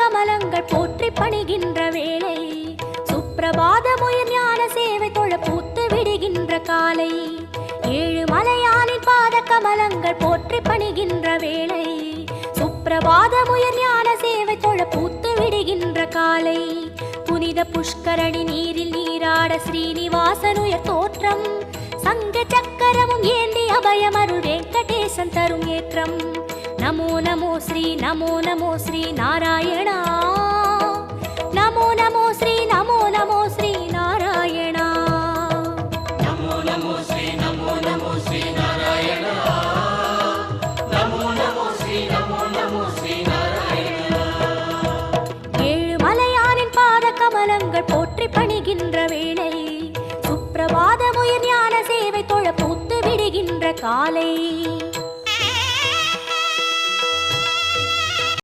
கமலங்கள் போற்றி பணிகின்ற வேளை சுப்பிரபாதமுயர் ஞான சேவை தொழ பூத்து விடுகின்ற காலை ஏழுமலையானின் பாத கமலங்கள் போற்றி பணிகின்ற வேளை சுப்பிரபாதமுயர் ஞான சேவை தொழ பூத்து விடுகின்ற காலை புனித புஷ்கரணி நீரில் நீராட ஸ்ரீனிவாசனுயர் தோற்றம் சங்க சக்கரமும் ஏந்தி அபயமருள் வெங்கடேசன் தரும் ஏற்றம் நமோ நமோ ஸ்ரீ நாராயணா நமோ நமோ ஸ்ரீ நாராயணா நமோ நமோ ஸ்ரீ நாராயணா நமோ நமோ ஸ்ரீ நாராயணா ஏழுமலையானின் பாத கமலங்கள் போற்றி பணிகின்ற வேளை சுப்பிரபாதமுயர் ஞான சேவை தொழ பூத்து விடுகின்ற காலை